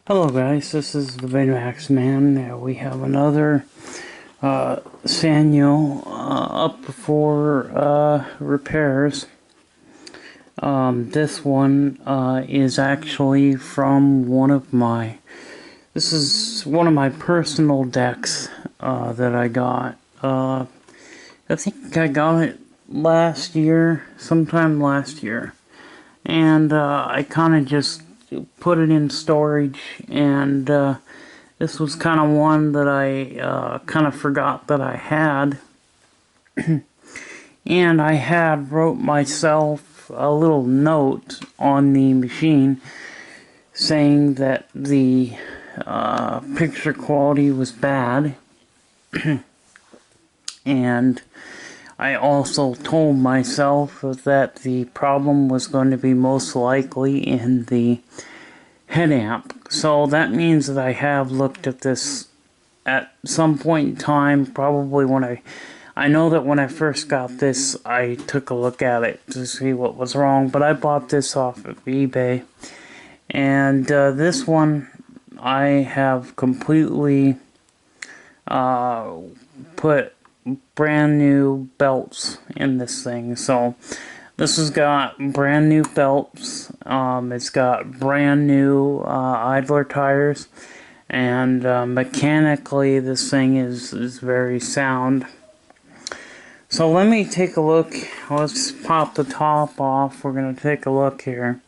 Hello guys, this is the Betamax Man. We have another Sanyo up for repairs. This one is actually from this is one of my personal decks that I got. I think I got it last year, sometime last year. And I kind of just put it in storage, and this was kind of one that I kind of forgot that I had. And I had wrote myself a little note on the machine saying that the picture quality was bad. And I also told myself that the problem was going to be most likely in the head amp. So that means that I have looked at this at some point in time, probably when I know that when I first got this, I took a look at it to see what was wrong, but I bought this off of eBay. And this one, I have completely put brand new belts in this thing. So this has got brand new belts, it's got brand new idler tires, and mechanically this thing is very sound. So let me take a look. Let's pop the top off. We're going to take a look here,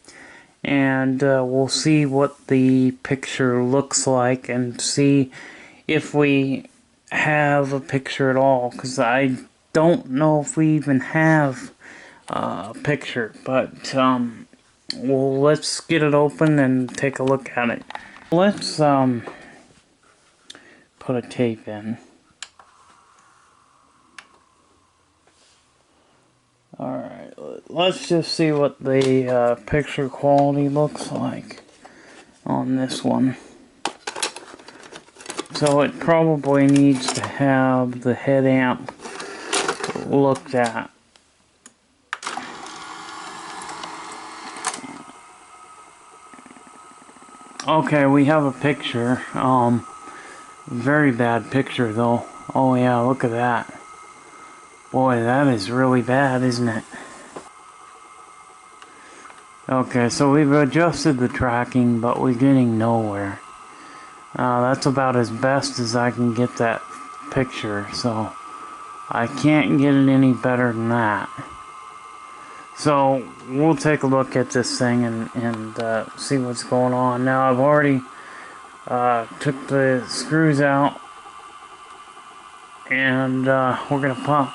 and we'll see what the picture looks like and see if we have a picture at all, because I don't know if we even have a picture, but well, let's get it open and take a look at it. Let's put a tape in. Alright, let's just see what the picture quality looks like on this one. So it probably needs to have the head amp looked at. Okay, we have a picture. Very bad picture though. Oh yeah, look at that. Boy, that is really bad, isn't it? Okay, so we've adjusted the tracking, but we're getting nowhere. That's about as best as I can get that picture, so I can't get it any better than that. So we'll take a look at this thing and see what's going on. Now I've already took the screws out, and we're gonna pop.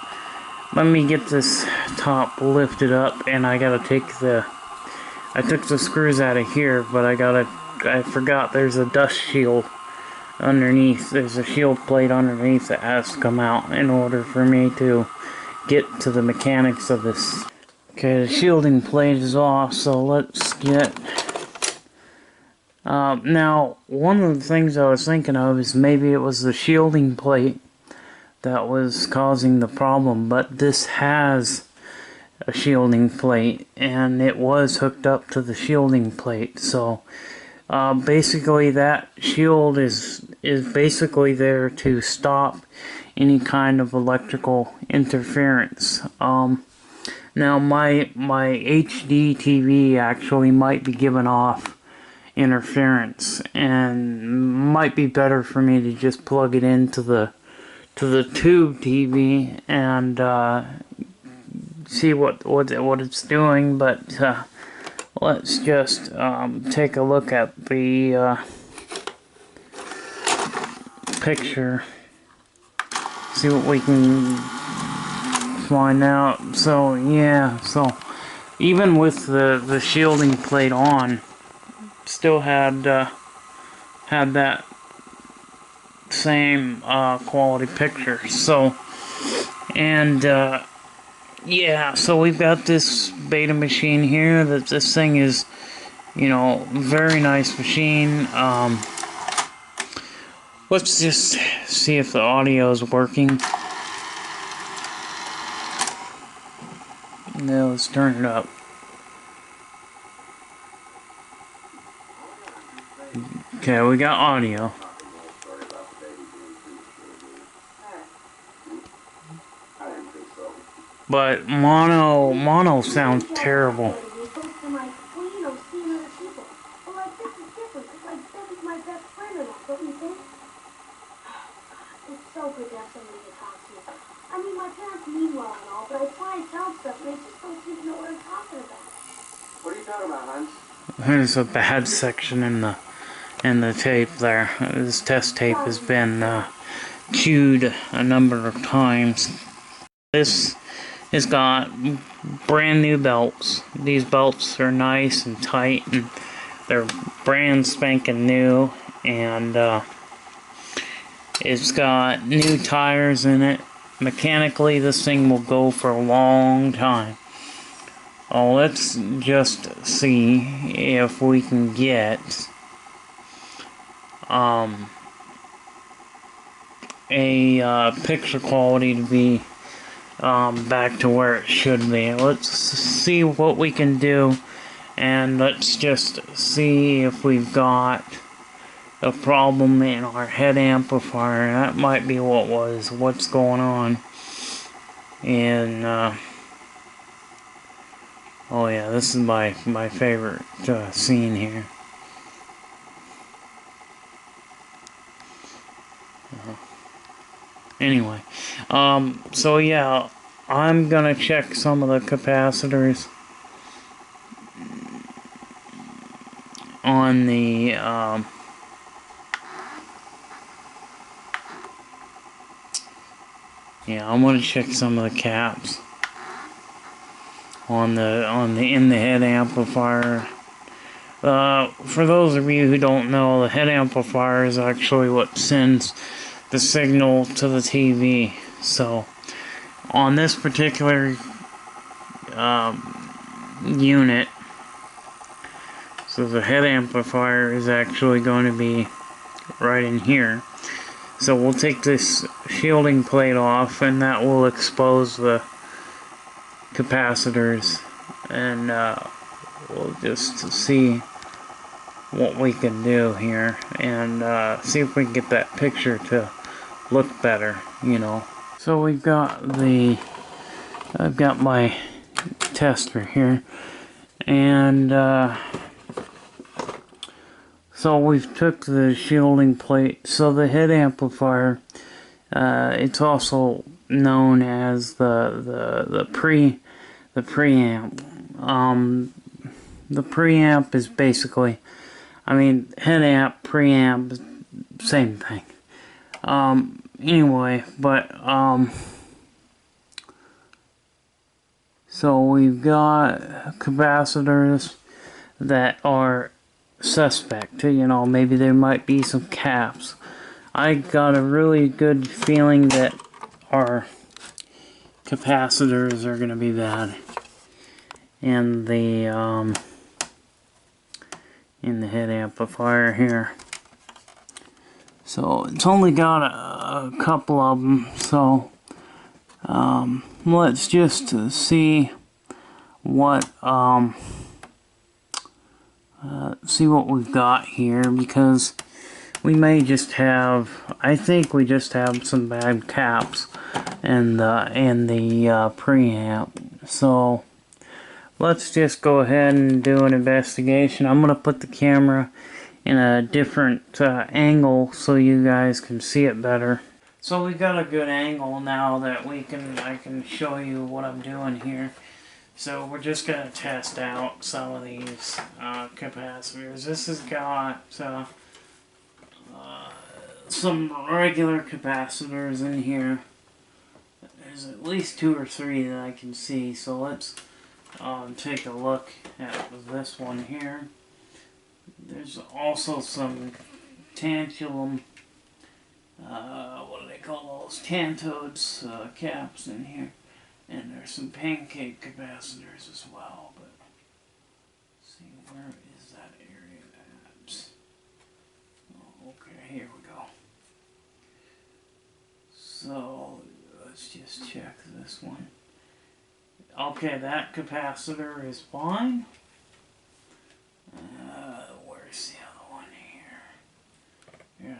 Let me get this top lifted up, and I gotta take I took the screws out of here, but I forgot there's a dust shield underneath. There's a shield plate underneath that has to come out in order for me to get to the mechanics of this. Okay, the shielding plate is off, so let's get... now, one of the things I was thinking of is maybe it was the shielding plate that was causing the problem, but this has a shielding plate, and it was hooked up to the shielding plate. So basically that shield is basically there to stop any kind of electrical interference. Now my HD TV actually might be giving off interference, and might be better for me to just plug it into the tube TV and see what it's doing. But let's just take a look at the picture, see what we can find out. So yeah, so even with the shielding plate on, still had that same quality picture. So, and yeah, so we've got this beta machine here. This thing is, you know, very nice machine. Let's just see if the audio is working. Now let's turn it up. Okay, we got audio. But mono sounds terrible. It's so good to have somebody to talk to. I mean, my parents mean well and all, but I try and tell stuff, and they just don't seem to know what I'm talking about. What are you talking about, Hans? There's a bad section in the tape there. This test tape has been chewed a number of times. This has got brand new belts. These belts are nice and tight, and they're brand spanking new, and it's got new tires in it. Mechanically, this thing will go for a long time. Oh, let's just see if we can get a picture quality to be back to where it should be. Let's see what we can do, and let's just see if we've got a problem in our head amplifier. That might be what's going on. And oh yeah, this is my favorite scene here. Anyway, so yeah, I'm gonna check some of the capacitors on the yeah, I'm gonna check some of the caps on the in the head amplifier. For those of you who don't know, the head amplifier is actually what sends the signal to the TV. So on this particular unit, so the head amplifier is actually going to be right in here. So we'll take this shielding plate off, and that will expose the capacitors, and we'll just see what we can do here, and see if we can get that picture to look better, you know. So we've got I've got my tester here, and so we've took the shielding plate. So the head amplifier, it's also known as the preamp. The preamp is basically, I mean, head amp, preamp, same thing. Anyway, but so we've got capacitors that are suspect. You know, maybe there might be some caps. I got a really good feeling that our capacitors are going to be bad in the head amplifier here. So it's only got a couple of them. So let's just see what we've got here, because we may just have, I think we just have some bad caps in the preamp. So let's just go ahead and do an investigation. I'm going to put the camera in a different angle so you guys can see it better. So we've got a good angle now that I can show you what I'm doing here. So we're just going to test out some of these capacitors. This has got some regular capacitors in here. There's at least 2 or 3 that I can see. So let's take a look at this one here. There's also some tantalum, what do they call those? Tantodes caps in here. And there's some pancake capacitors as well, but let's see, where is that area at? Oh, okay, here we go. So let's just check this one. Okay, that capacitor is fine. Where's the other one here?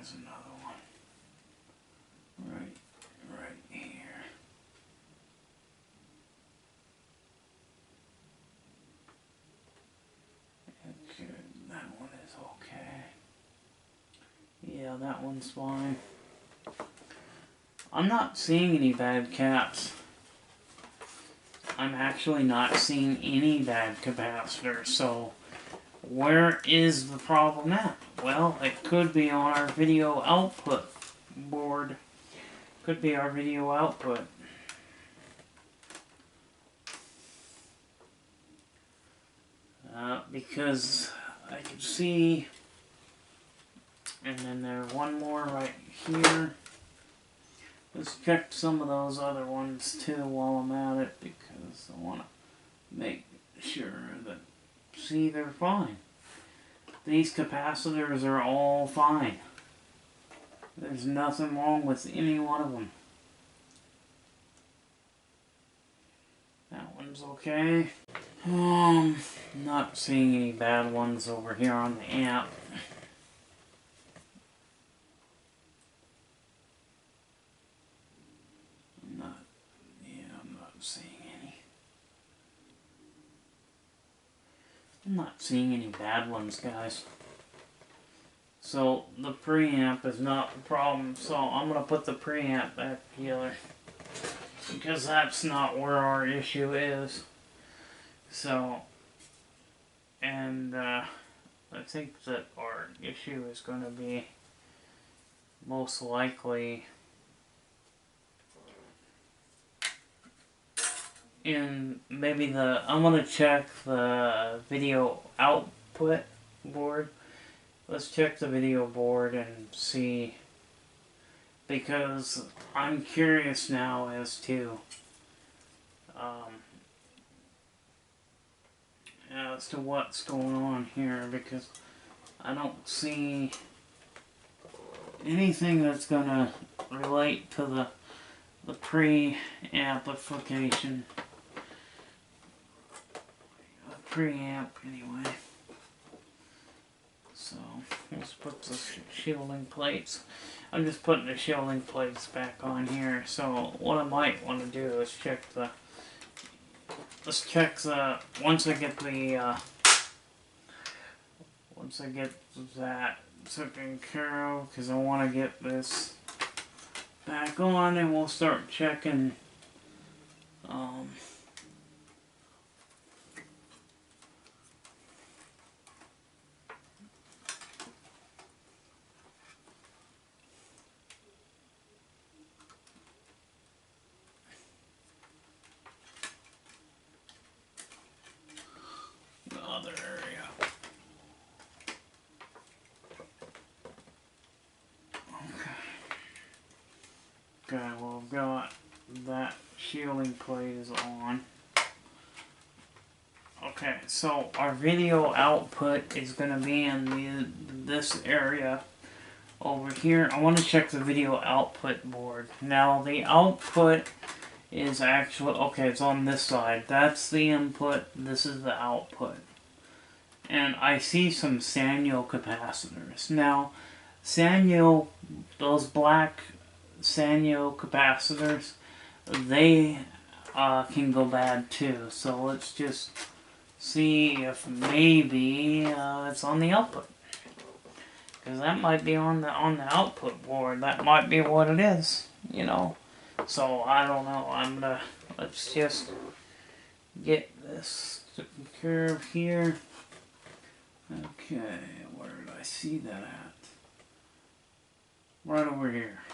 there's another one. Right here. Okay, that one is okay. Yeah, that one's fine. I'm not seeing any bad caps. I'm actually not seeing any bad capacitors, so where is the problem at? Well, it could be on our video output board. Could be our video output. Because I can see, and then there's one more right here. Let's check some of those other ones too while I'm at it, because I want to make sure that, see, they're fine. These capacitors are all fine. There's nothing wrong with any one of them. That one's okay. Not seeing any bad ones over here on the amp. I'm not seeing any. I'm not seeing any bad ones, guys. So the preamp is not the problem. So I'm gonna put the preamp back together, because that's not where our issue is. So, and I think that our issue is going to be most likely in maybe I'm going to check the video output board. Let's check the video board and see, because I'm curious now as to what's going on here, because I don't see anything that's gonna relate to the pre-amplification, preamp anyway. So let's put the shielding plates. I'm just putting the shielding plates back on here. So what I might want to do is check the. Let's check the once I get that taken care of, because I want to get this back on, and we'll start checking the other area. Okay, well, I've got that shielding plate is on. Okay, so our video output is going to be in this area over here. I want to check the video output board. Now, the output is actually, okay, it's on this side. That's the input, this is the output. And I see some Sanyo capacitors. Now, Sanyo, those black Sanyo capacitors, they can go bad too. So let's just see if maybe it's on the output, because that might be on the output board. That might be what it is, you know. So I don't know. Let's just get this taken care of here. Okay, where did I see that at? Right over here.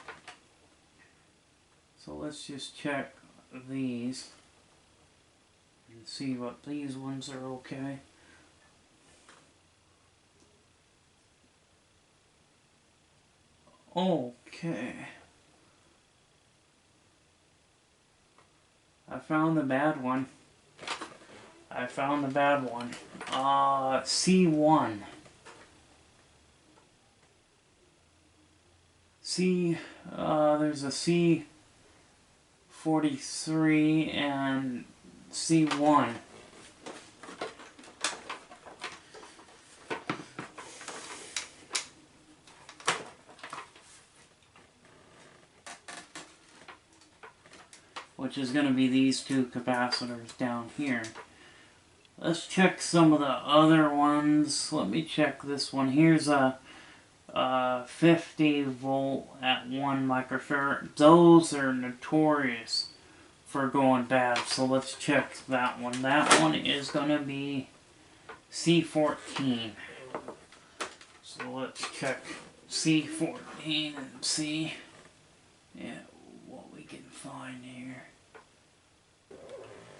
So let's just check these and see what these ones are okay. Okay. I found the bad one. C1. There's a C43 and C1. which is going to be these two capacitors down here. Let's check some of the other ones. Let me check this one. Here's a 50 volt at 1 microfarad. Those are notorious for going bad, so let's check that one. That one is going to be C14. So let's check C14 and see what we can find here.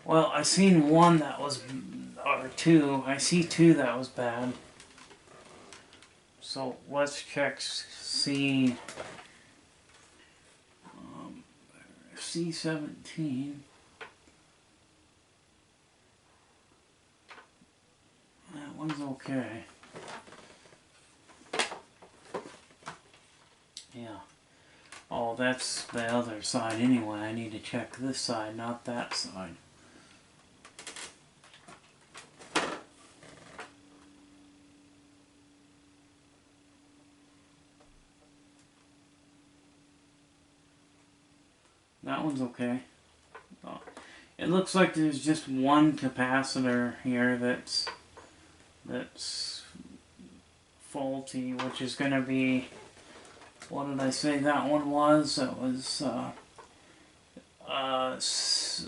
Well, I seen one that was, or two. I see two that was bad. So let's check C17. That one's okay. Yeah. Oh, that's the other side anyway. I need to check this side, not that side. That one's okay. Oh, it looks like there's just one capacitor here that's faulty, which is going to be, what did I say that one was? It was,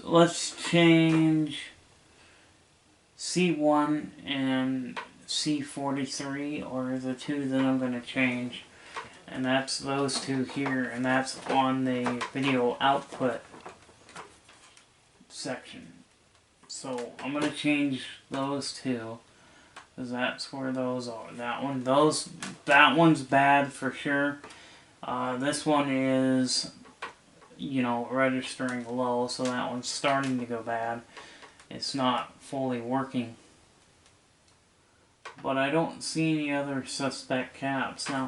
let's change C1 and C43 are the two that I'm going to change. And that's those two here, and that's on the video output section. So I'm going to change those two, because that's where those are. That one's bad for sure. This one is, registering low, so that one's starting to go bad. It's not fully working. But I don't see any other suspect caps. Now,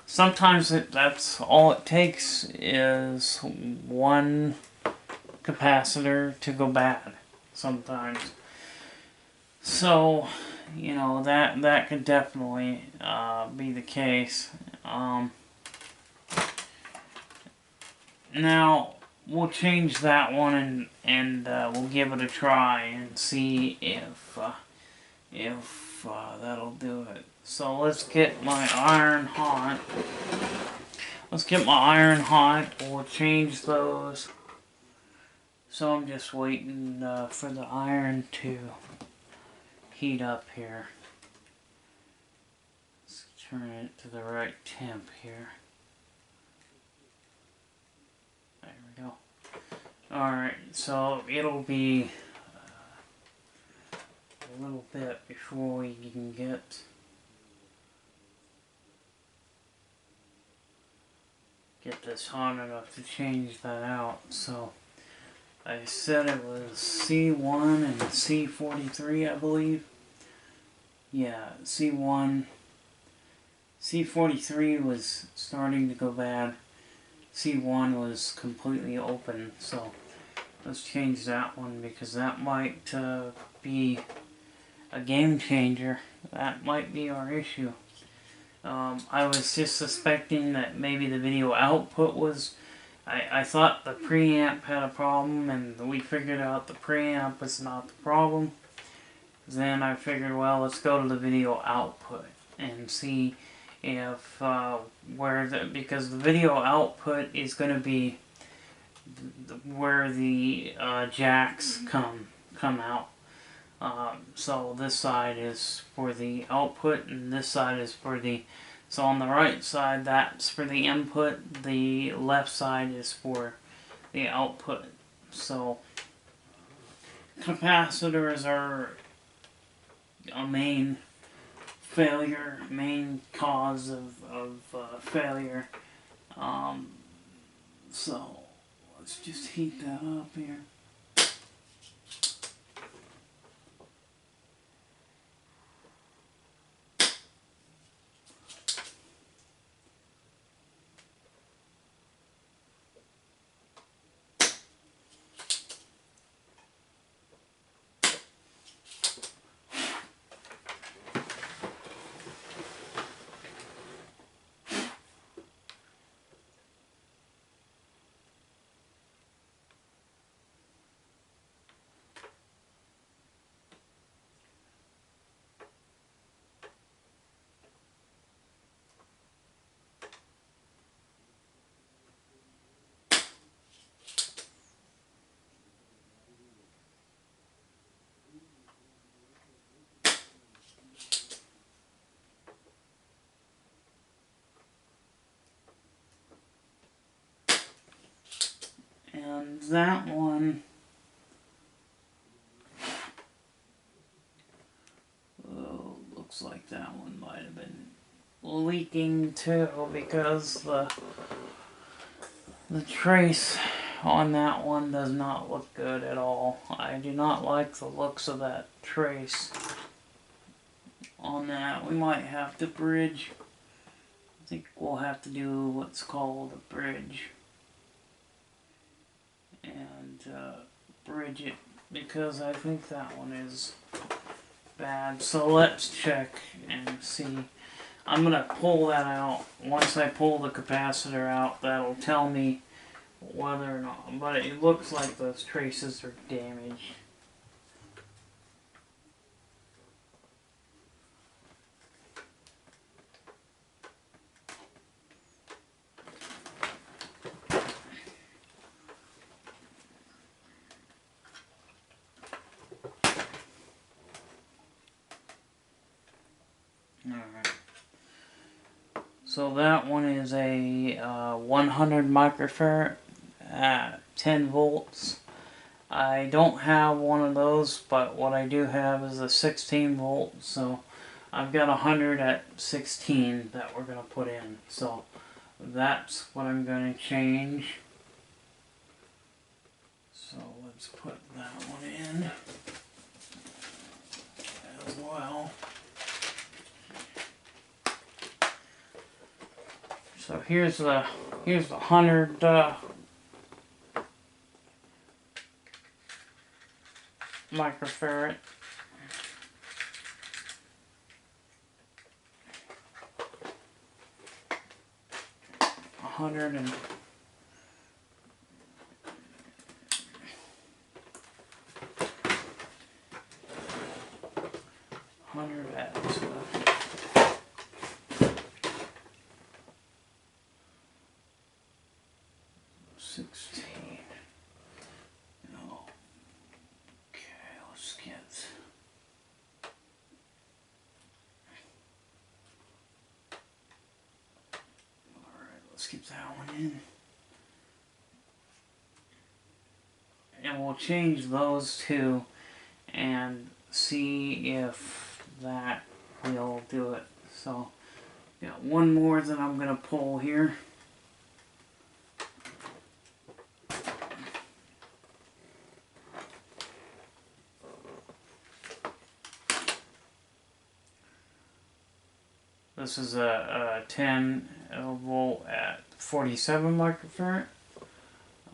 sometimes that's all it takes is one capacitor to go bad. Sometimes. So, that could definitely be the case. Now, we'll change that one and we'll give it a try and see if that'll do it. So let's get my iron hot. We'll change those. So I'm just waiting for the iron to heat up here. Let's turn it to the right temp here. There we go. Alright, so it'll be a little bit before we can get this hot enough to change that out. So I said it was C1 and C43, I believe. Yeah, C1. C43 was starting to go bad. C1 was completely open, so let's change that one because that might be a game changer. That might be our issue. I was just suspecting that maybe the video output was... I thought the preamp had a problem, and we figured out the preamp was not the problem. Then I figured, well, let's go to the video output and see if because the video output is going to be where the jacks come out. So this side is for the output, and this side is for the... So on the right side, that's for the input. The left side is for the output. So capacitors are a main failure, main cause of failure. So let's just heat that up here. And that one, oh, looks like that one might have been leaking too, because the trace on that one does not look good at all. I do not like the looks of that trace on that. We might have to bridge. I think we'll have to do what's called a bridge. And bridge it, because I think that one is bad. So let's check and see. I'm going to pull that out. Once I pull the capacitor out, that'll tell me whether or not. But it looks like those traces are damaged. Alright. So that one is a 100 microfarad at 10 volts. I don't have one of those, but what I do have is a 16 volt, so I've got 100 at 16 that we're going to put in. So that's what I'm going to change. So let's put that one in as well. So here's the 100 microfarad. Hundred and at 16. Oh. Okay, let's get. Alright, let's keep that one in. And we'll change those two and see if that will do it. So, got one more that I'm going to pull here. This is a 10 volt at 47 microfarad.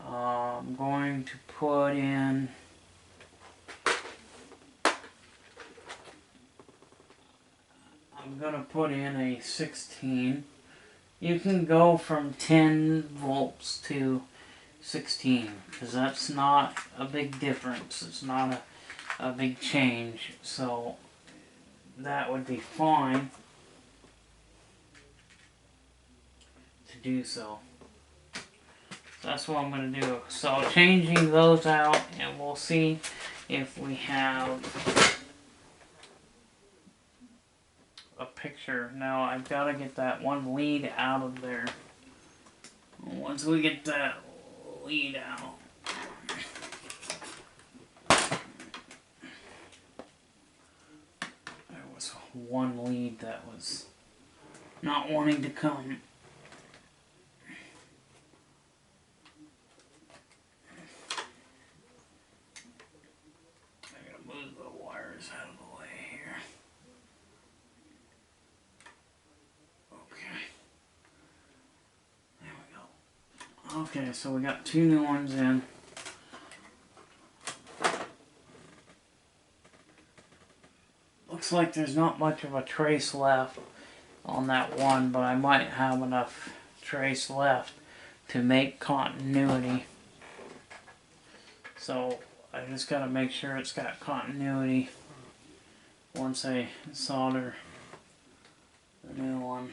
I'm going to put in a 16. You can go from 10 volts to 16 because that's not a big difference. It's not a big change. So that would be fine to do so. That's what I'm going to do. So changing those out, and we'll see if we have a picture. Now I've got to get that one lead out of there. Once we get that lead out, there was one lead that was not wanting to come. Move the wires out of the way here. Okay. There we go. Okay, so we got two new ones in. Looks like there's not much of a trace left on that one, but I might have enough trace left to make continuity. So I just got to make sure it's got continuity once I solder the new one.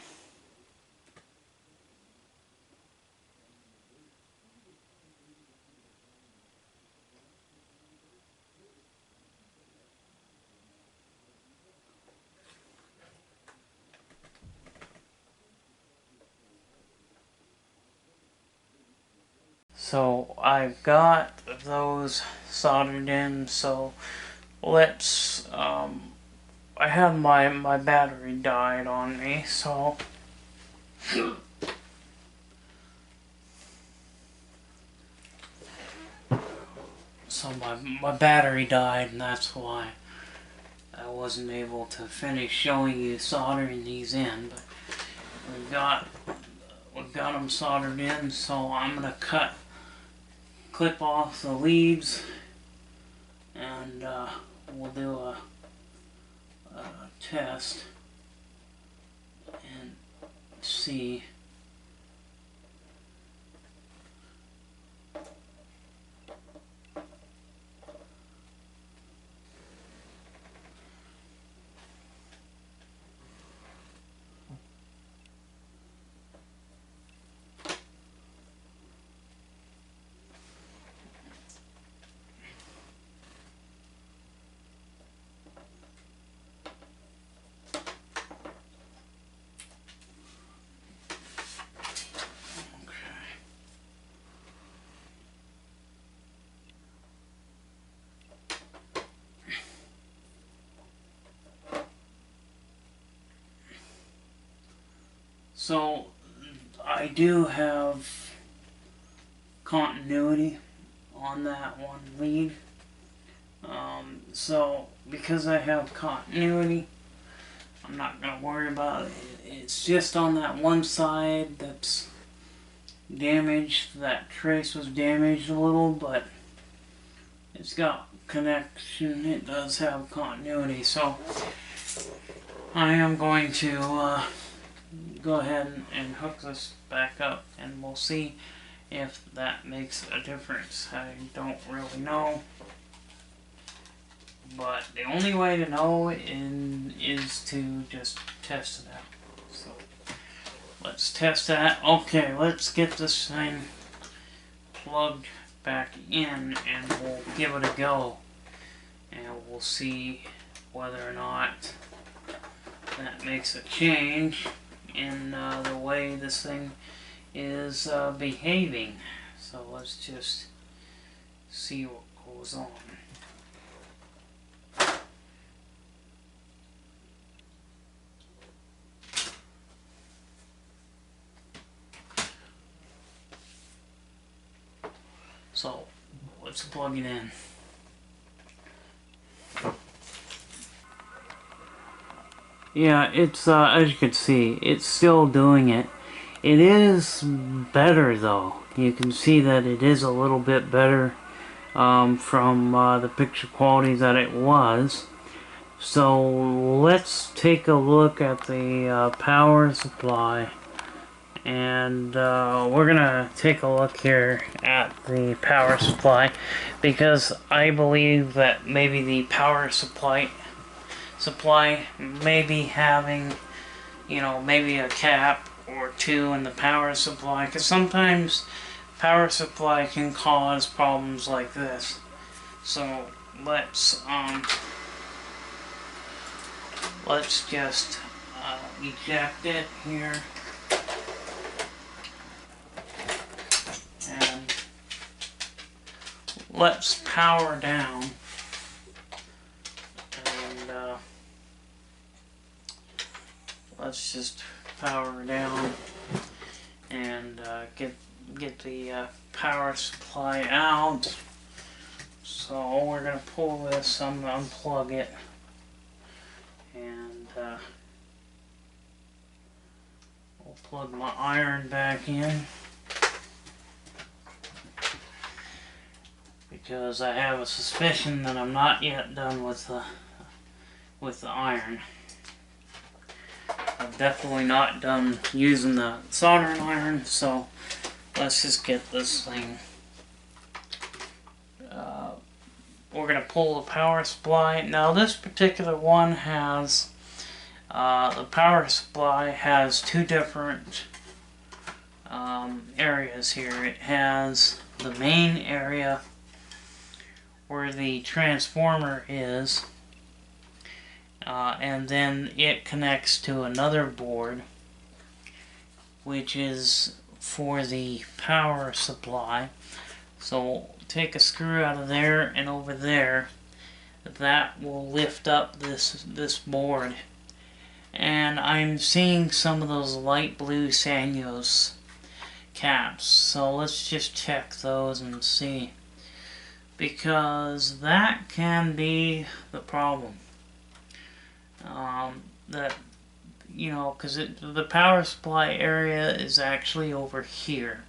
So I've got those soldered in, so let's, I had my battery died on me, so my battery died, and that's why I wasn't able to finish showing you soldering these in. But we've got them soldered in, so I'm gonna clip off the leads, and we'll do a test and see. So I do have continuity on that one lead. So because I have continuity, I'm not going to worry about it. It's just on that one side that's damaged. That trace was damaged a little, but it's got connection. It does have continuity. So I am going to go ahead and hook this back up, and we'll see if that makes a difference. I don't really know, but the only way to know is to just test it out. So let's test that. Okay, let's get this thing plugged back in, and we'll give it a go, and we'll see whether or not that makes a change in the way this thing is behaving. So let's just see what goes on. So let's plug it in. Yeah, it's as you can see, it's still doing it. It is better though. You can see that it is a little bit better from the picture quality that it was. So let's take a look at the power supply, and we're gonna take a look here at the power supply, because I believe that maybe the power supply may be having, you know, maybe a cap or two in the power supply, because sometimes power supply can cause problems like this. So let's just eject it here, and let's power down, and let's just power down and get the power supply out. So we're gonna pull this, I'm gonna unplug it, and we'll plug my iron back in, because I have a suspicion that I'm not yet done with the iron. I'm definitely not done using the soldering iron, so let's just get this thing. We're going to pull the power supply. Now this particular one has, the power supply has two different areas here. It has the main area where the transformer is, and then it connects to another board, which is for the power supply. So take a screw out of there and over there. That will lift up this board. And I'm seeing some of those light blue Sanyo's caps. So let's just check those and see. Because that can be the problem. That, you know, because the power supply area is actually over here.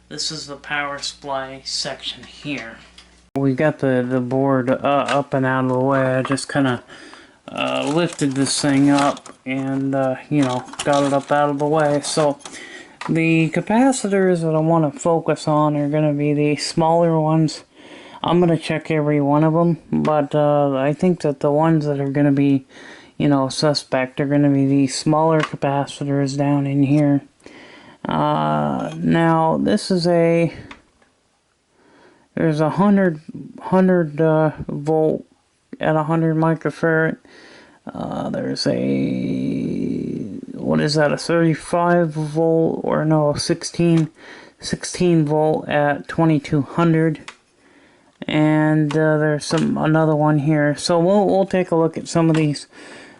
This is the power supply section here. We got the board up and out of the way. I just kind of lifted this thing up and, you know, got it up out of the way. So the capacitors that I want to focus on are going to be the smaller ones. I'm going to check every one of them, but I think that the ones that are going to be, you know, suspect are going to be the smaller capacitors down in here. Now, this is there's a 100 volt at 100 microfarad. There's what is that, a 35 volt, or no, 16 volt at 2200. And there's another one here. So we'll take a look at some of these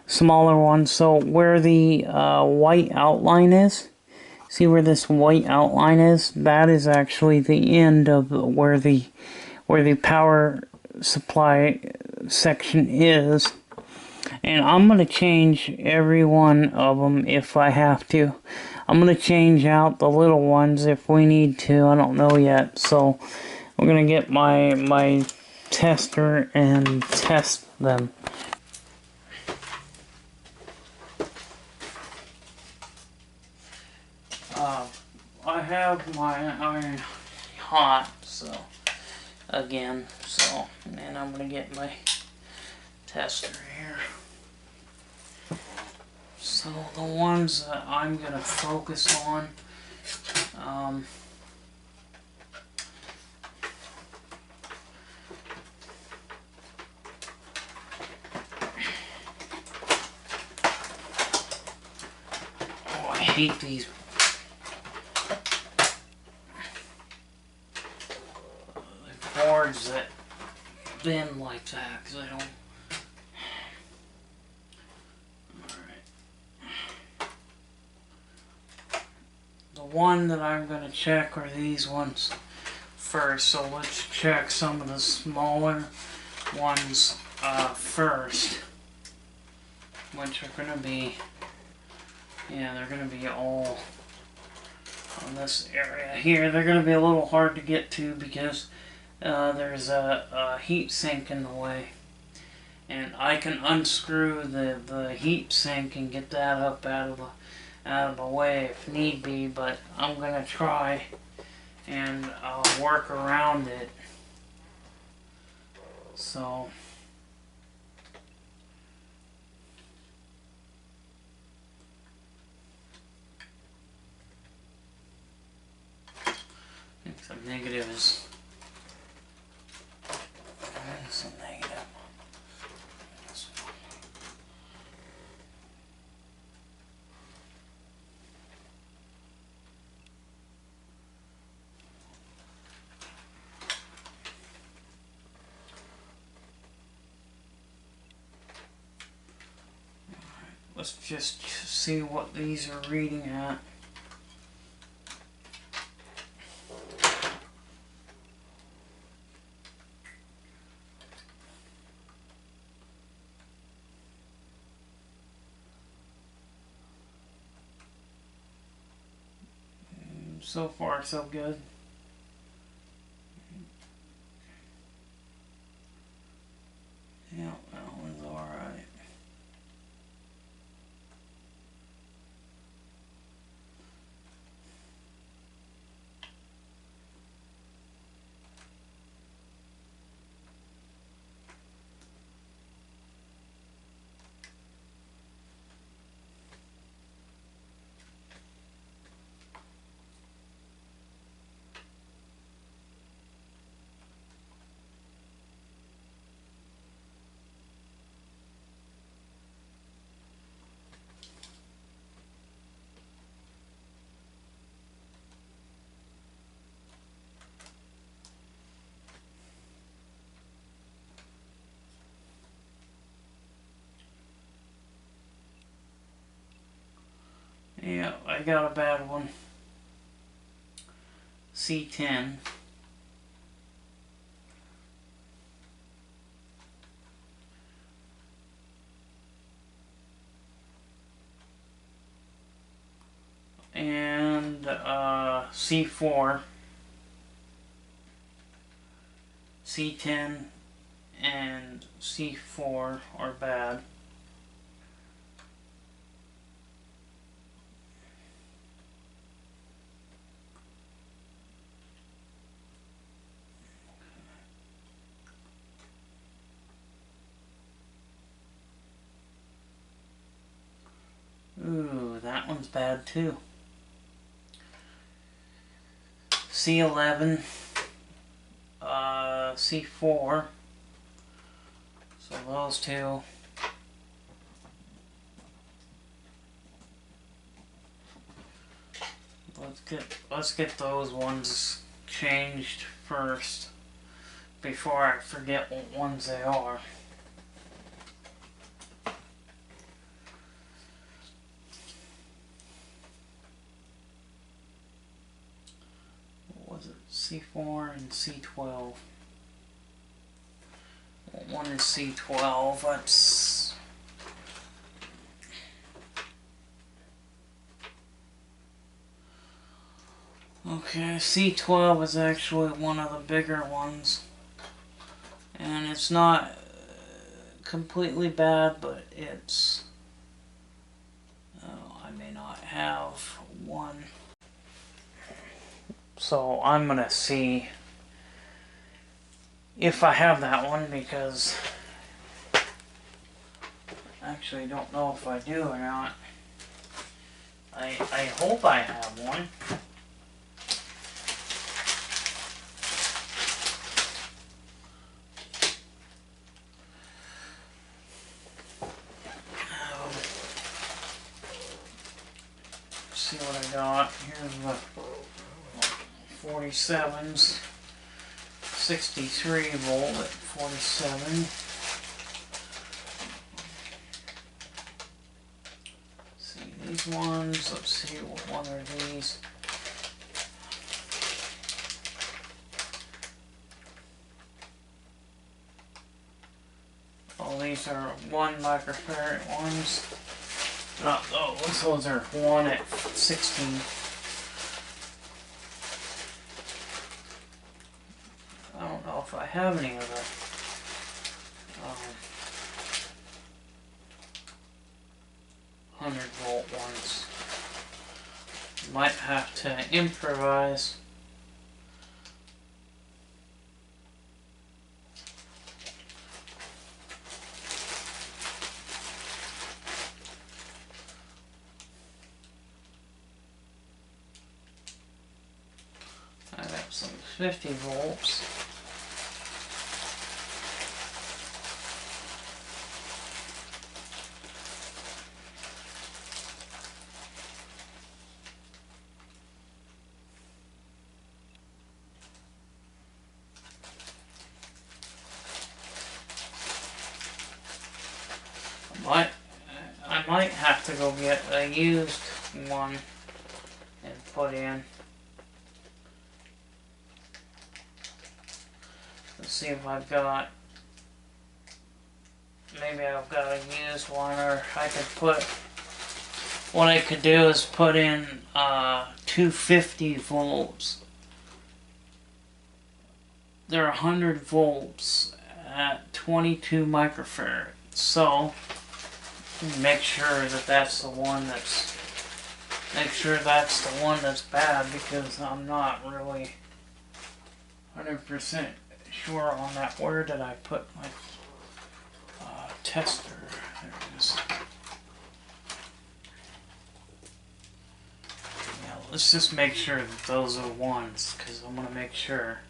smaller ones. So where the white outline is, see where this white outline is? That is actually the end of where the power supply section is. And I'm going to change every one of them if I have to. I'm going to change out the little ones if we need to. I don't know yet. So I'm going to get my tester and test them. I have my iron hot, so again, and I'm going to get my tester here. So the ones that I'm going to focus on, I hate these boards that bend like that, because I don't. Alright. The one that I'm going to check are these ones first, so let's check some of the smaller ones first, which are going to be, yeah, they're going to be all on this area here. They're going to be a little hard to get to because there's a heat sink in the way, and I can unscrew the heat sink and get that up out of the way if need be, but I'm going to try and work around it. So I think the negative is a negative. Let's just see what these are reading at. So far, so good. Yeah, that one's alright. I got a bad one. C10. And C4. C10 and C4 are bad. Ooh, that one's bad too. C11, C4. So those two. Let's get those ones changed first before I forget what ones they are. What was it? C4 and C12. One is C12. That's okay. C12 is actually one of the bigger ones, and it's not completely bad, but it's I may not have one. So I'm gonna see if I have that one, because I actually don't know if I do or not. I hope I have one. See what I got. Here's the 47s. 63 volt at 47. See these ones. Let's see what one are these. Oh, these are 1 microfarad ones. Not those. Those are 1 at 16. I don't know if I have any of the 100 volt ones. Might have to improvise. I got some 50 volts. I might have to go get a used one and put in. Let's see if I've got, maybe I've got a used one, or I could put, what I could do is put in 250 volts. They're 100 volts at 22 microfarad. So make sure that that's the one that's, bad, because I'm not really 100% sure on that. Where did I put my tester? There it is. Yeah, let's just make sure that those are ones, because I'm going to make sure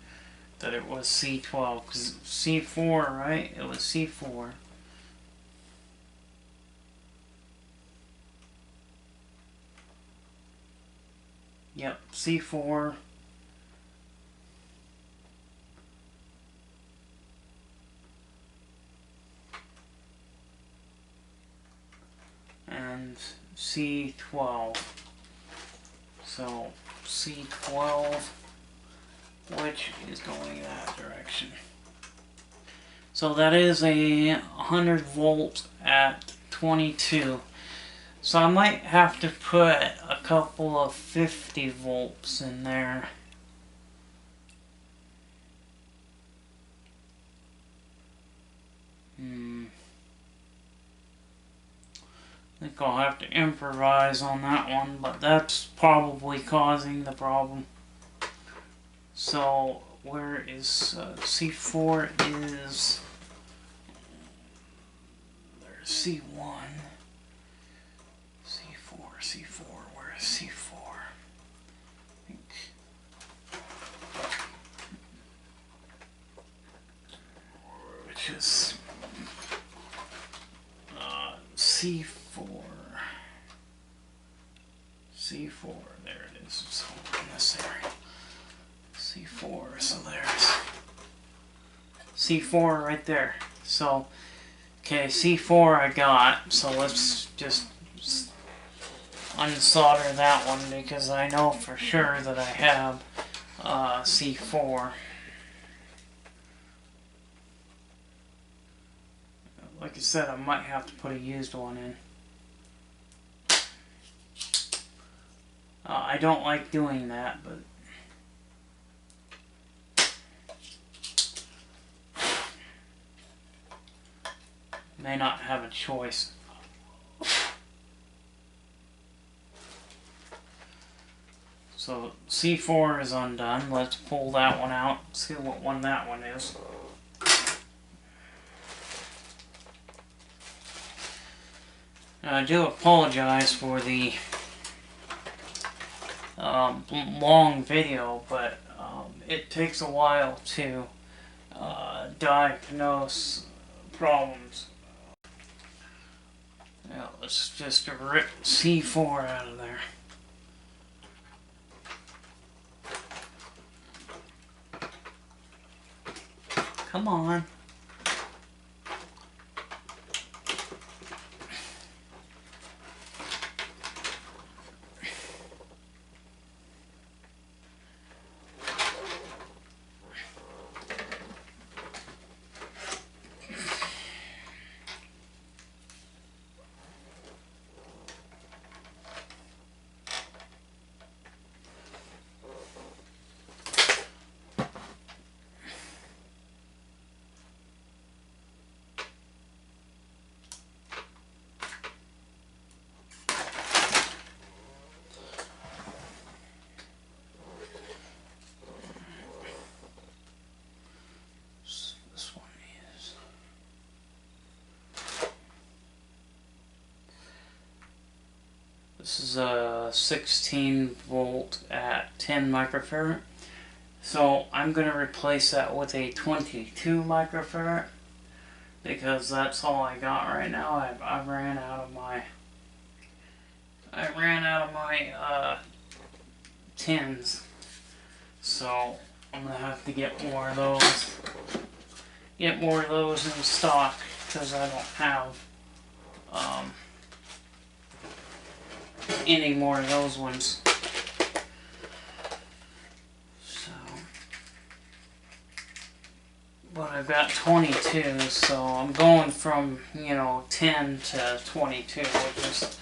that it was C12, because C4, right? It was C4. Yep, C4. And C12. So C12, which is going that direction. So that is a 100 volt at 22. So I might have to put a couple of 50 volts in there. I think I'll have to improvise on that one, but that's probably causing the problem. So where is C4 is, there's C1, C4, where is C4? I think. Which is C4. C4, there it is. It's over in this area. C4, so there's C4 right there. So, okay, C4 I got, so let's just unsolder that one because I know for sure that I have C4. Like I said, I might have to put a used one in. I don't like doing that, but may not have a choice. So C4 is undone. Let's pull that one out, see what one that one is. I do apologize for the long video, but it takes a while to diagnose problems. Now let's just rip C4 out of there. Come on. This is a 16 volt at 10 microfarad. So I'm going to replace that with a 22 microfarad because that's all I got right now. I ran out of my 10s. So I'm going to have to get more of those. Get more of those in stock because I don't have any more of those ones. So, but I've got 22, so I'm going from 10 to 22, which is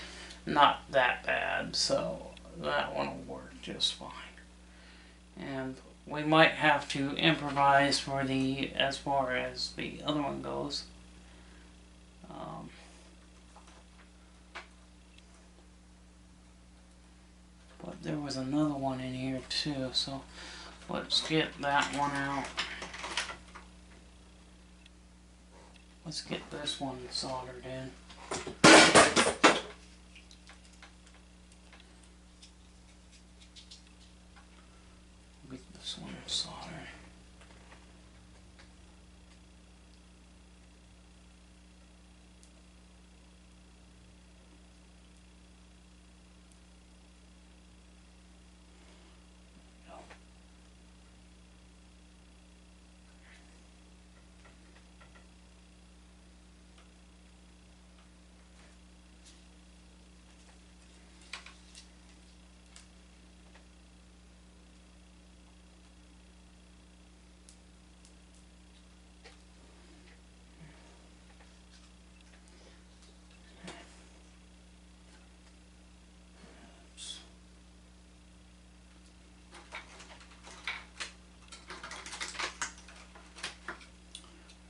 not that bad. So that one will work just fine. And we might have to improvise for as far as the other one goes. But there was another one in here too, so let's get that one out. Let's get this one soldered in. Get this one soldered.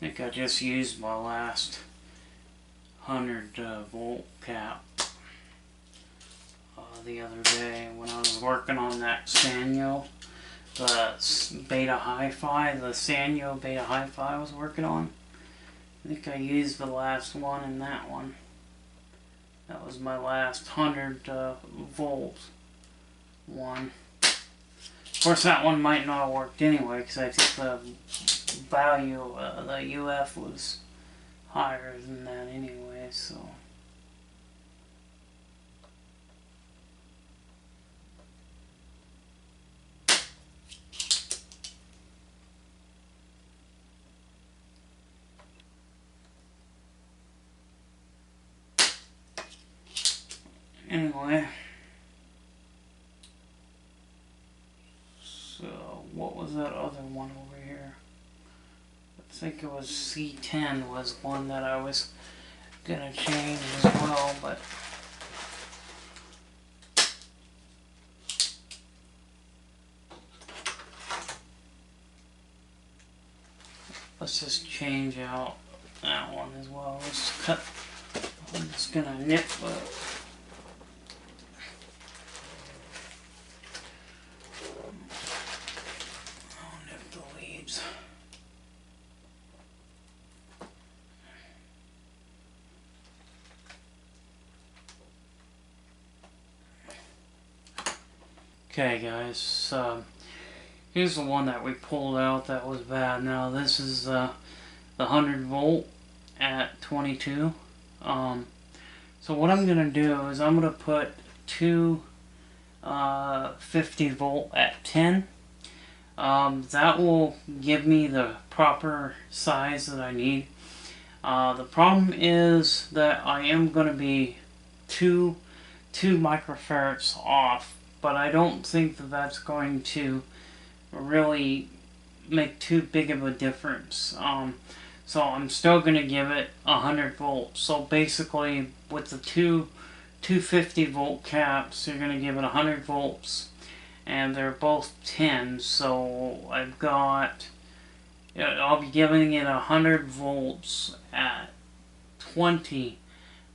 I think I just used my last 100 volt cap the other day when I was working on that Sanyo, the Beta Hi-Fi, the Sanyo Beta Hi-Fi I was working on. I think I used the last one in that one. That was my last 100 volt one. Of course, that one might not have worked anyway, because I think the value, the UF was higher than that anyway, so. Anyway, so what was that other one over here? I think it was C10 was one that I was gonna change as well, but let's just change out that one as well. Let's cut. I'm just gonna nip the leads. Okay, guys. Here's the one that we pulled out that was bad. Now this is the 100 volt at 22. So what I'm gonna do is I'm gonna put two 50 volt at 10. That will give me the proper size that I need. The problem is that I am going to be two microfarads off, but I don't think that that's going to really make too big of a difference. So I'm still going to give it 100 volts. So basically, with the two 250 volt caps, you're going to give it 100 volts. And they're both 10, so I've got, I'll be giving it 100 volts at 20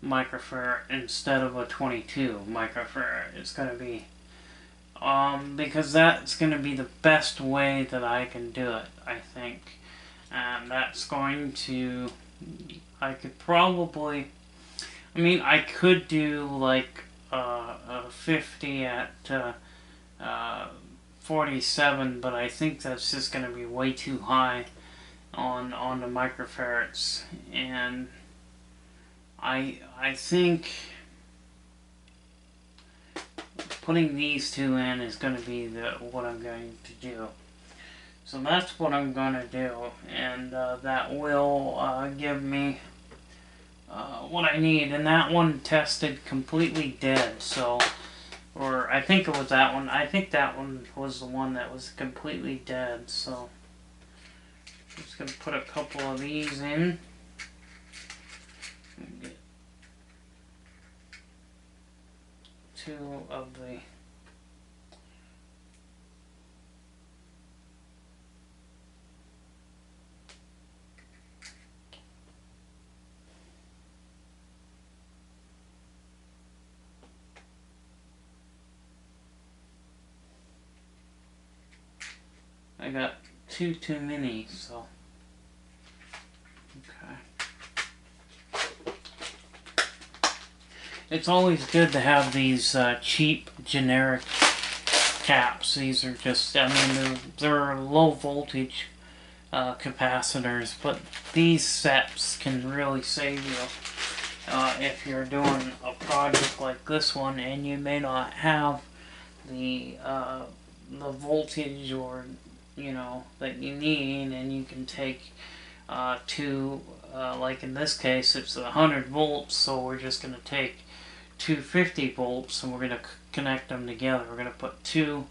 microfarad instead of a 22 microfarad. It's going to be, because that's going to be the best way that I can do it, I think. And that's going to, I could probably, I could do like a 50 at 47, but I think that's just going to be way too high on the microfarads, and I think putting these two in is going to be what I'm going to do. So that's what I'm going to do, and that will give me what I need. And that one tested completely dead, so. Or I think it was that one. I think that one was the one that was completely dead. So I'm just going to put a couple of these in. Get two of the I got two too many, so okay. It's always good to have these cheap generic caps. These are just, they're low voltage capacitors, but these sets can really save you if you're doing a project like this one and you may not have the voltage or that you need, and you can take two, like in this case it's 100 volts, so we're just going to take 250 volts and we're going to connect them together. We're going to put two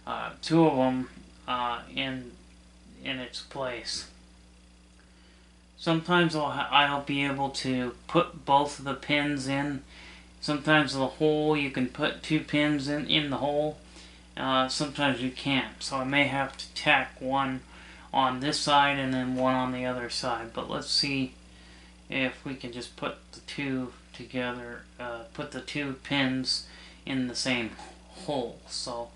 of them in its place. Sometimes I'll be able to put both of the pins in. Sometimes the hole, you can put two pins in the hole. Sometimes you can't, so I may have to tack one on this side and then one on the other side. But let's see if we can just put the two together, put the two pins in the same hole. So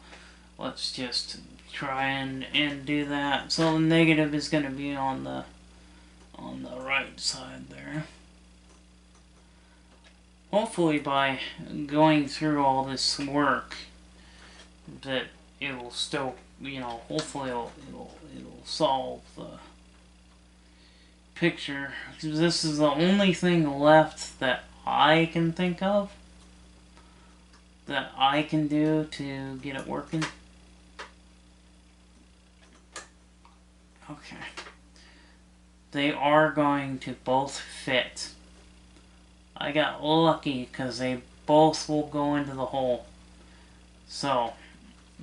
let's just try and do that. So the negative is going to be on the right side there. Hopefully by going through all this work that it will still, you know, hopefully it'll solve the picture. This is the only thing left that I can think of that I can do to get it working. Okay. They are going to both fit. I got lucky because they both will go into the hole. So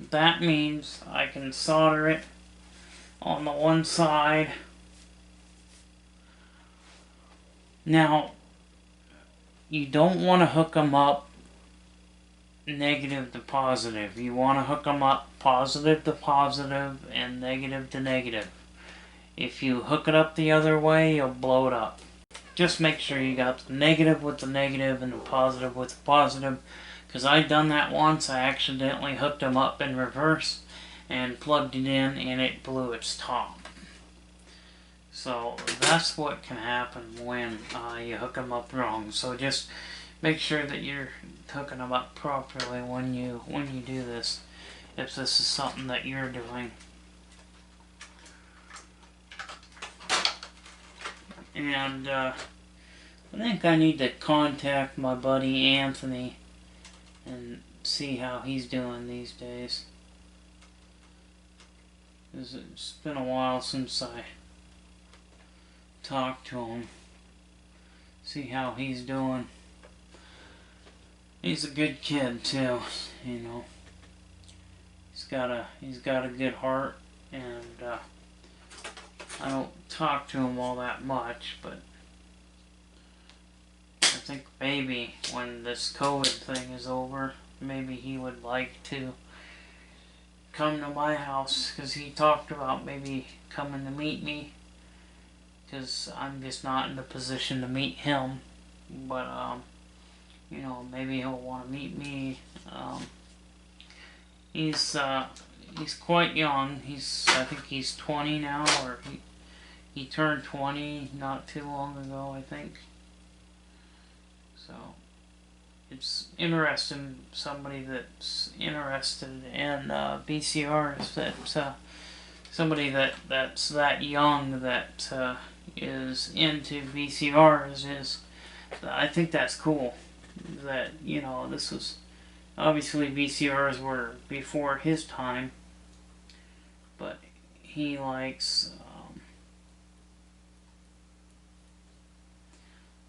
that means I can solder it on the one side. Now, you don't want to hook them up negative to positive. You want to hook them up positive to positive and negative to negative. If you hook it up the other way, you'll blow it up. Just make sure you got the negative with the negative and the positive with the positive. Because I've done that once. I accidentally hooked them up in reverse and plugged it in and it blew its top. So that's what can happen when you hook them up wrong. So just make sure that you're hooking them up properly when you do this, if this is something that you're doing. And I think I need to contact my buddy Anthony and see how he's doing these days. 'Cause it's been a while since I talked to him. See how he's doing. He's a good kid too, you know. He's got a good heart, and I don't talk to him all that much, but I think maybe when this COVID thing is over, maybe he would like to come to my house, because he talked about maybe coming to meet me, because I'm just not in the position to meet him. But you know, maybe he'll want to meet me. He's quite young. I think he's 20 now, or he turned 20 not too long ago, I think. So it's interesting, somebody that's interested in VCRs, that somebody that's that young that is into VCRs is, I think that's cool. That, you know, this was obviously VCRs were before his time, but he likes.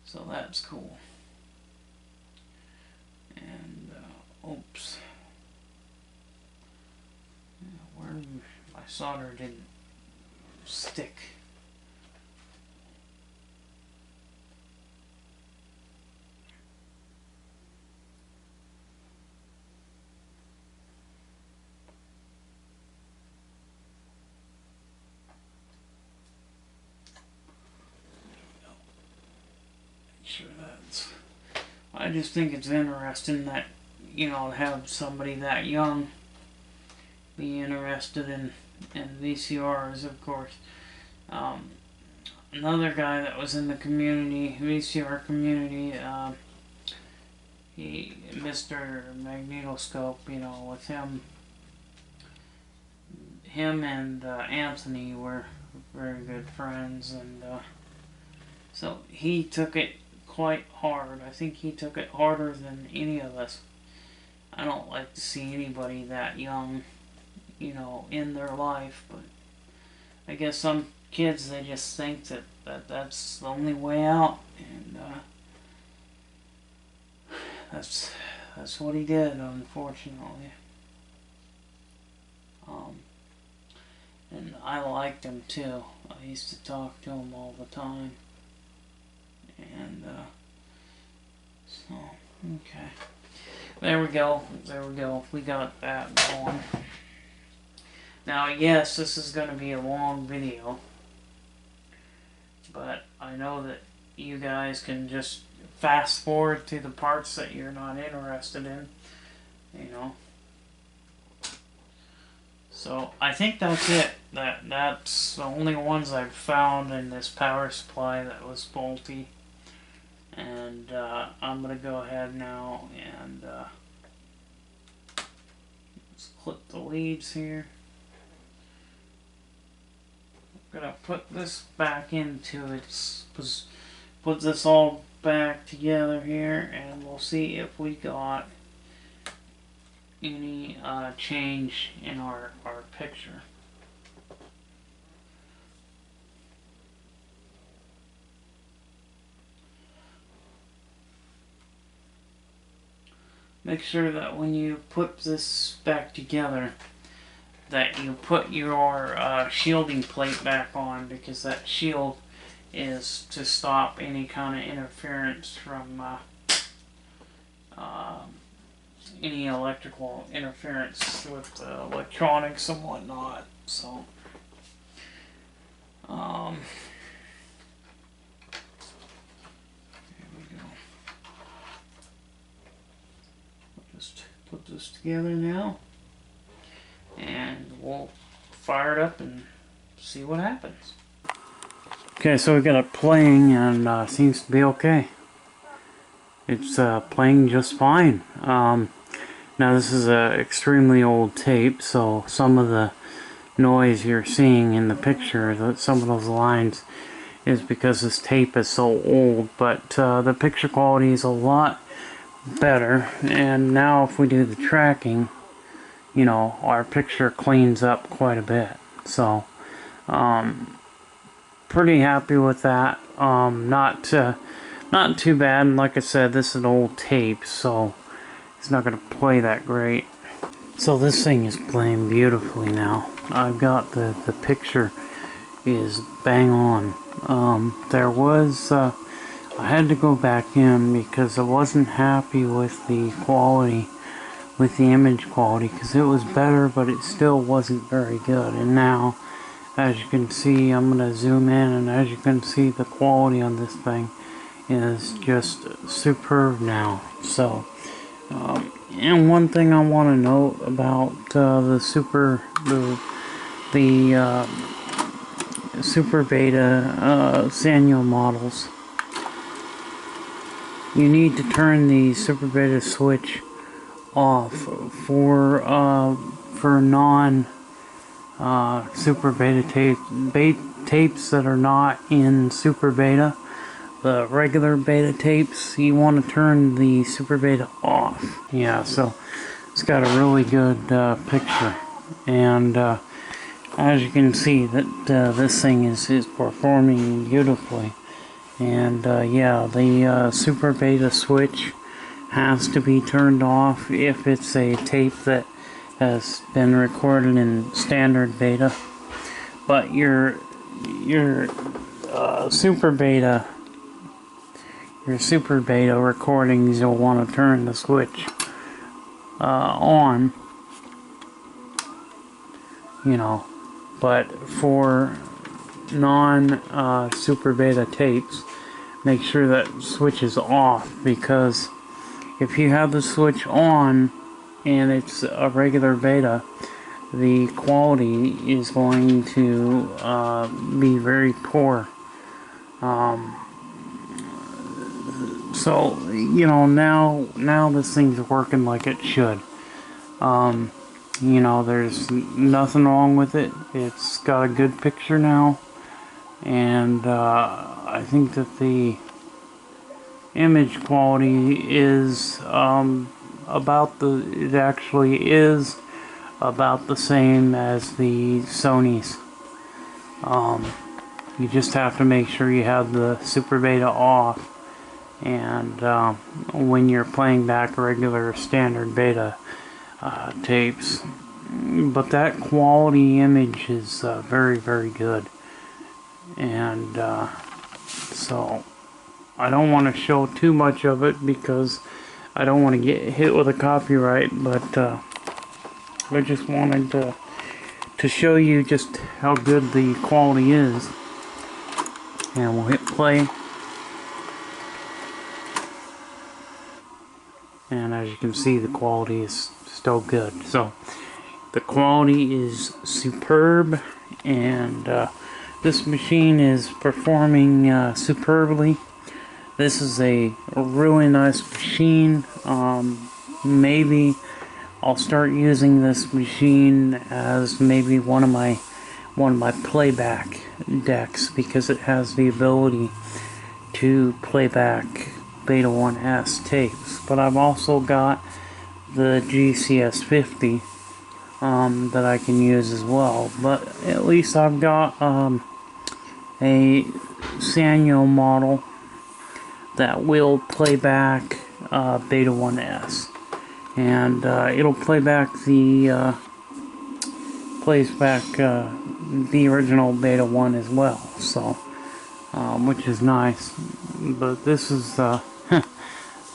So that's cool. And oops, where my solder didn't stick. Sure, I just think it's interesting that, you know, have somebody that young be interested in VCRs, of course. Another guy that was in the community, VCR community, Mr. Magnetoscope, you know, with him and Anthony were very good friends, and so he took it quite hard. I think he took it harder than any of us. I don't like to see anybody that young, you know, in their life, but I guess some kids, they just think that's the only way out, and that's what he did, unfortunately. And I liked him too. I used to talk to him all the time. And so, okay, there we go, we got that going. Now, yes, this is going to be a long video, but I know that you guys can just fast forward to the parts that you're not interested in, you know. So I think that's it. That's the only ones I've found in this power supply that was faulty. And I'm gonna go ahead now and let's clip the leads here. I'm gonna put this back into its, put this all back together here, and we'll see if we got any change in our picture. Make sure that when you put this back together that you put your shielding plate back on, because that shield is to stop any kind of interference from any electrical interference with electronics and whatnot. So here we go. Just put this together now, and we'll fire it up and see what happens. Okay, so we got it playing, and seems to be okay. It's playing just fine. Now this is an extremely old tape, so some of the noise you're seeing in the picture, some of those lines, is because this tape is so old, but the picture quality is a lot better. And now if we do the tracking, you know, our picture cleans up quite a bit. So pretty happy with that. Not too bad. And like I said, this is an old tape, so it's not going to play that great. So this thing is playing beautifully now. I've got the picture is bang on. There was I had to go back in because I wasn't happy with the quality, with the image quality, because it was better, but it still wasn't very good. And now, as you can see, I'm going to zoom in, and as you can see, the quality on this thing is just superb now. So and one thing I want to note about the Super Beta Sanyo models, you need to turn the Super Beta switch off for non Super Beta tapes that are not in Super Beta. The regular beta tapes, you want to turn the Super Beta off. Yeah, so it's got a really good picture, and as you can see, that this thing is performing beautifully. And yeah, the Super Beta switch has to be turned off if it's a tape that has been recorded in standard beta. But your Super Beta recordings, you'll want to turn the switch on, you know. But for non Super Beta tapes, make sure that switch is off, because if you have the switch on and it's a regular beta, the quality is going to be very poor. So, you know, now this thing's working like it should. You know, there's nothing wrong with it. It's got a good picture now, and I think that the image quality is it actually is about the same as the Sony's. You just have to make sure you have the Super Beta off, and when you're playing back regular standard beta tapes. But that quality image is very, very good. And so I don't want to show too much of it because I don't want to get hit with a copyright, but I just wanted to to show you just how good the quality is, and we'll hit play. And as you can see, the quality is still good. So the quality is superb, and this machine is performing superbly. This is a really nice machine. Maybe I'll start using this machine as maybe one of my playback decks, because it has the ability to play back Beta 1S tapes. But I've also got the GCS50 that I can use as well. But at least I've got a Sanyo model that will play back Beta 1S, and it'll play back the the original Beta 1 as well. So which is nice. But this is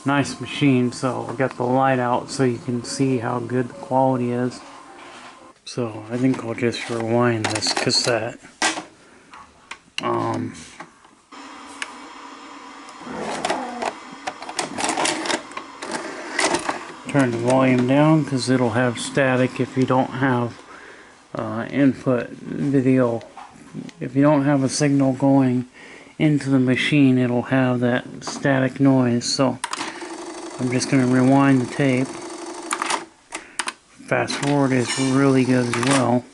nice machine. So I'll get the light out so you can see how good the quality is. So I think I'll just rewind this cassette. Turn the volume down because it'll have static if you don't have input video. If you don't have a signal going into the machine, it'll have that static noise. So I'm just going to rewind the tape. Fast forward is really good as well.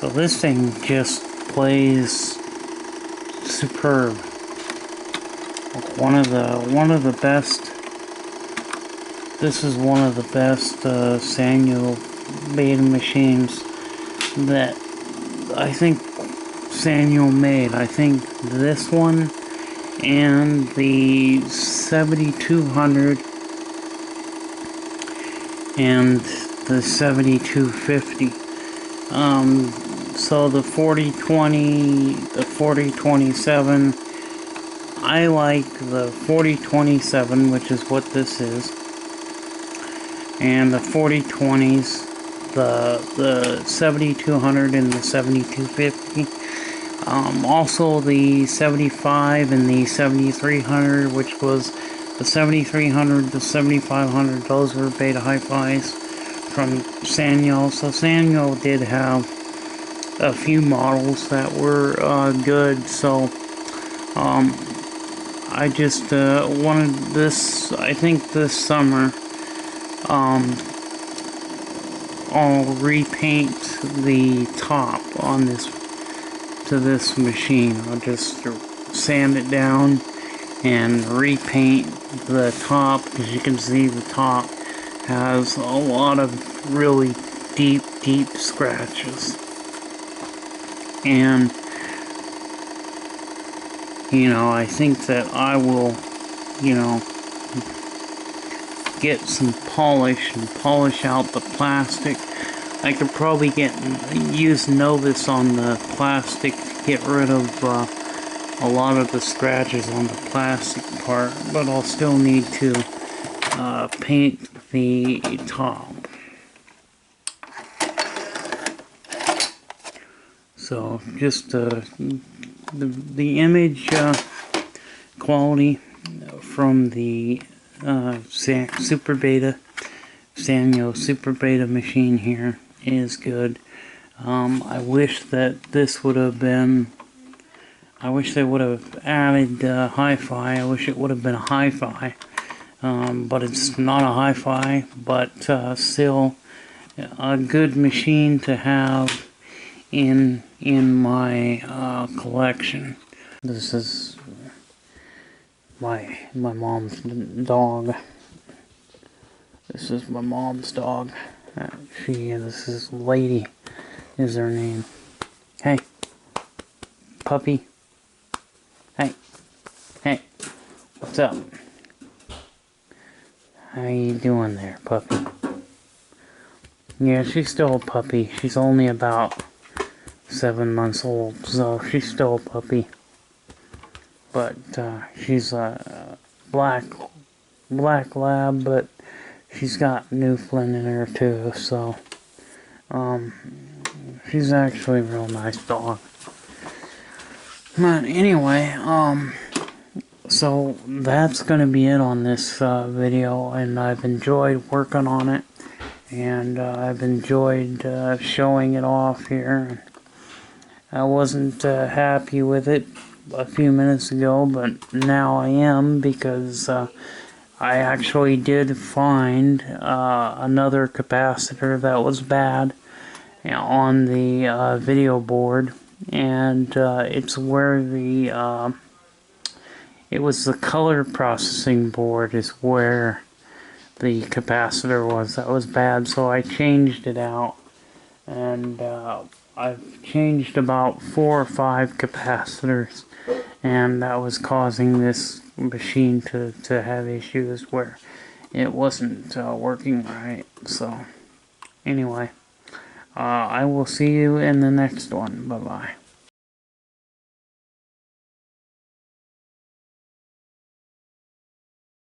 So this thing just plays superb. One of the best. This is one of the best Sanyo Beta machines that I think Sanyo made. I think this one and the 7200 and the 7250. So the 4020, the 4027. I like the 4027, which is what this is, and the 4020s, the 7200 and the 7250. Also the 75 and the 7300, which was the 7300, the 7500. Those were Beta Hi-Fis from Sanyo. So Sanyo did have a few models that were good. So I just wanted this. I think this summer I'll repaint the top on this machine. I'll just sand it down and repaint the top. As you can see, the top has a lot of really deep scratches, and you know, I think that I will, you know, get some polish and polish out the plastic. I could probably use Novus on the plastic to get rid of a lot of the scratches on the plastic part, but I'll still need to paint the top. So just the image quality from the SuperBeta, Sanyo Super Beta machine here is good. I wish that this would have been, I wish they would have added hi-fi. I wish it would have been a hi-fi, but it's not a hi-fi, but still a good machine to have in my collection. This is my mom's dog. This is my mom's dog. This is Lady is her name. Hey, puppy. Hey, what's up? How you doing there, puppy? Yeah, she's still a puppy. She's only about 7 months old, so she's still a puppy. But she's a black lab, but she's got Newfoundland in her too, so she's actually a real nice dog. But anyway, so that's gonna be it on this video, and I've enjoyed working on it, and I've enjoyed showing it off here. I wasn't happy with it a few minutes ago, but now I am, because I actually did find another capacitor that was bad on the video board, and it's where the it was the color processing board is where the capacitor was that was bad, so I changed it out, and I've changed about 4 or 5 capacitors, and that was causing this machine to have issues where it wasn't working right. So anyway, I will see you in the next one. Bye bye.